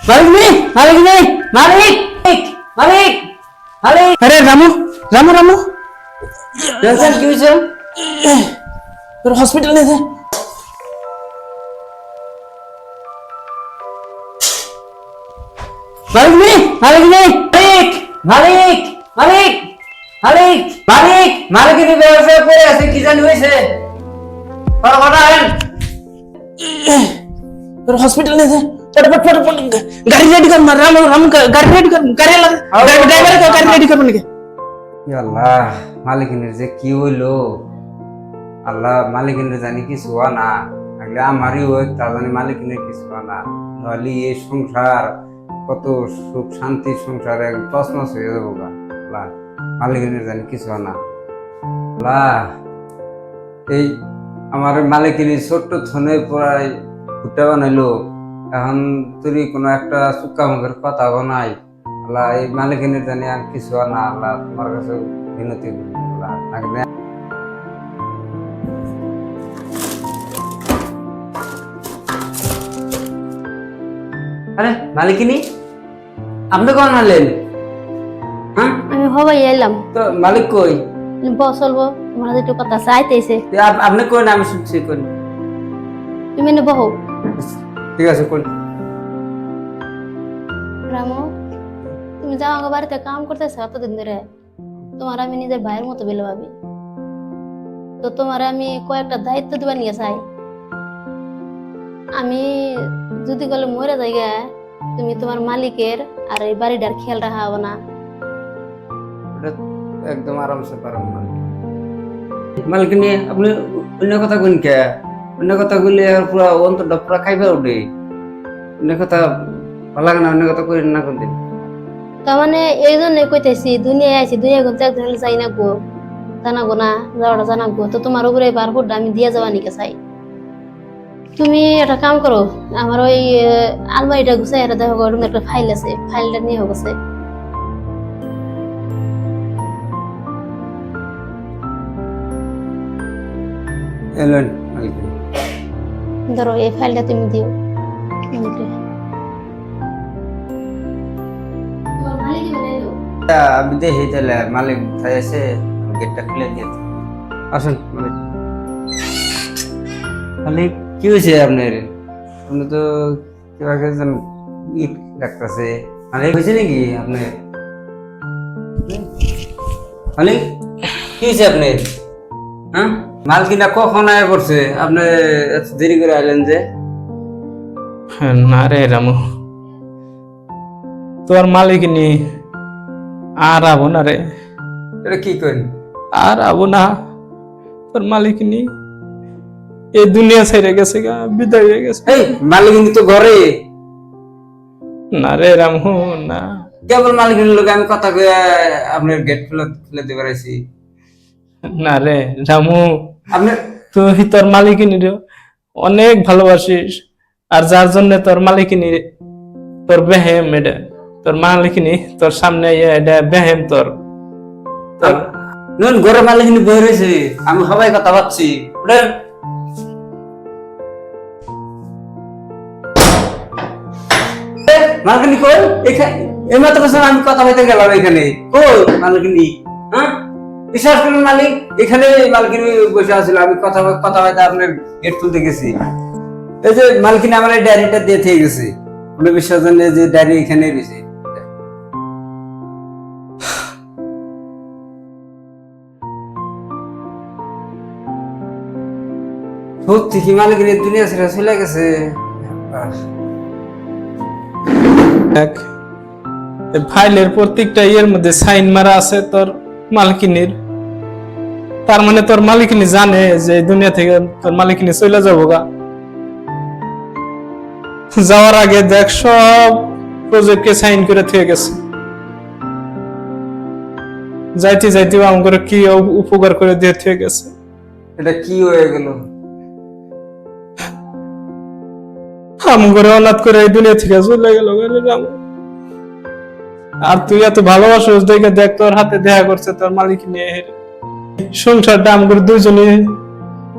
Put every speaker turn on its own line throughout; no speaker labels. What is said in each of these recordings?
মালিক নেই, মালিক নেই, মালিক, মালিক, মালিক।
আরে রামু রামু রামু
টেনশন কি হয়েছে?
তোর হসপিটাল নিয়ে যা।
মালিক নেই, মালিক নেই, মালিক, মালিক, মালিক, মালিক, মালিক, মালিকের ব্যবসা করে আছে, কি জানি হয়েছে? কথা আন।
তোর হসপিটাল নিয়ে যা। ফটাফট ফটাফট গাড়ি রেডি কর। রামু রামু গাড়ি রেডি কর। গাড়ি লাগা ড্রাইভার গাড়ি রেডি করব নাকি?
আল্লাহ, মালিকিনের যে কি হইলো, আল্লাহ মালিকিনের জানি কিছু হয় না, আগলে আমারই হোক তা জানি মালিকিনের কিছু হয় না, নইলে এই সংসার কত সুখ শান্তি সংসার এক তছনছ হয়ে যাবো গা। আল্লাহ মালিকিনের জানি কিছু হয় না। আল্লাহ, এই আমার মালিকিনের ছোট্ট থনে প্রায় ফুটা বানাইলো, এখন তুই কোনো একটা চুক্কা মুখের কথা বানাই। আল্লাহ, এই মালিকিনের জানি আর কিছু হয় না। আল্লাহ তোমার কাছে বিনতি করি আল্লাহ, নাকি
আরে মালিকিনি, আপনি কখন আনলেন? হ্যাঁ,
আমি হবাই এলাম
তো মালিক কই?
বসলবো তোমার একটু কথা চাইতেছে
আপনি কই না, আমি শুনছি কই।
তুমি নে বহো।
ঠিক আছে কোন
রামু, তুমি যাও আমার বাড়িতে কাম করতেছো এতদিন ধরে, তোমার আমি নিজের ভাইয়ের মতো বেলে ভাবি, তো তোমার আমি কয়েকটা দায়িত্ব দিবা নিয়ে চাই। আমি যদি গেলে মরে যাই গে, তুমি তোমার মালিকের আর এই বাড়িটার খেয়াল রাখা হবে না।
একদম আরামসে পারম
মালিকিনি, আপনি অন্য কথা কইন কে? অন্য কথা কইলে আর পুরা অন্তরটা পুরা খাইবা উঠে। অন্য কথা ভালো লাগে না, অন্য কথা কইন না কোনদিন।
তার মানে এই জন্য কইতেছি, দুনিয়ায় আইছি, দুনিয়া ঘুরতে একদিন হলে চাই না গো, জানাবো না যাওয়াটা জানাবো, তো তোমার উপরে বারপুরটা আমি দিয়ে যাওয়া নিকে চাই। তুমি একটা কাম করো, আমার ওই আলমারিটা গুছাই এটা দেখো, ওর মধ্যে একটা ফাইল আছে, ফাইলটা নিয়ে গেছে।
এলেন মালিকিন।
ধরো এই ফাইলটা তুমি দিও আমাকে।
আমি দেখি তাহলে মালিক কোথায় আছে, গেটটা খুলে দিয়ে দিই। আসুন মালিক। মালিক কি হয়েছে আপনার? আপনি তো কিভাবে যেন ইট লাগতেছে। মালিক হয়েছে নাকি আপনার? মালিক কি হয়েছে আপনার? হ্যাঁ, মালকিনা কখন আয় করছে? আপনি এত দেরি করে আইলেন যে?
না রে রামু, তোর মালিক নি আর আবো না রে,
এটা কি করেন?
আর আবো না। তোর মালিক নি এই দুনিয়া ছেড়ে গেছে গা, বিদায় হয়ে গেছে।
এই মালিকিনি তো ঘরে।
না রে রামু না।
কেবল মালিকিনের লোক আমি কথা কয়ে আপনার গেট খুলে দিতে পারছি।
না রে রামু,
আপনি
তুই তোর মালিকিনি অনেক ভালোবাসিস, আর যার জন্য তোর মালিকিনি তোর বেহেম, এটা তোর মালিকিনি তোর সামনে এটা বেহেম তোর।
নুন ঘরে মালিকিনি বই রয়েছে, আমি সবাই কথা ভাবছি। মালিকিনি কই? এখানে এই মাত্র আমি কথা বলতে গেলাম, এখানে কই মালিকিনি? হ্যাঁ, বিশ্বাস করুন মালিক, এখানে মালিকিনি বসে আছিল, আমি কথা কথা বলতে আপনার গেট খুলতে গেছি। এই যে মালিকিনি আমার এই ডায়েরিটা দিয়ে থেকে গেছে, আপনি বিশ্বাস জানেন যে ডায়েরি এখানে রয়েছে। সত্যি কি মালিকিনি দুনিয়া ছেড়ে চলে গেছে?
দেখ, এই ফাইলের প্রত্যেকটা ইয়ের মধ্যে সাইন মারা আছে তোর মালিকিনির। তার মানে তোর মালিকিনি জানে যে এই দুনিয়া থেকে তোর মালিকিনি চলে যাবো গা। যাওয়ার আগে দেখ সব প্রজেক্টকে সাইন করে থুয়ে গেছে। যাইতে যাইতে আমার কি উপকার করে দিয়ে থুয়ে গেছে।
এটা কি হয়ে গেল?
আমার অনাথ করে এই দুনিয়া থেকে চলে গেল। আর তুই এত ভালোবাসিস দেখে দেখ, তোর হাতে দেখা করছে তোর মালিক নিয়ে। সংসারটা আমাদের দুইজনে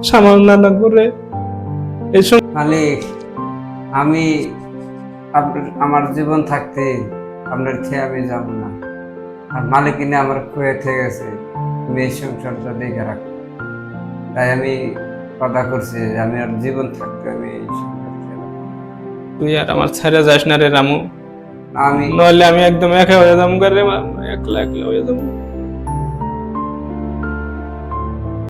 সামাল না করে এই
মালিক, আমি আমার জীবন থাকতে আপনার খেয়ে আমি যাব না। আর মালিকিনে আমার খুঁয়ে থেকে গেছে, তুমি এই সংসারটা দেখে রাখো। তাই আমি কথা করছি যে আমি আর জীবন থাকতে আমি এই সংসার ছেড়ে দেব।
তুই আর আমার ছেড়ে যাস না রে রামু,
আমি
নইলে আমি একদম একা হয়ে যাবো রে, একলা একলা হয়ে যাবো।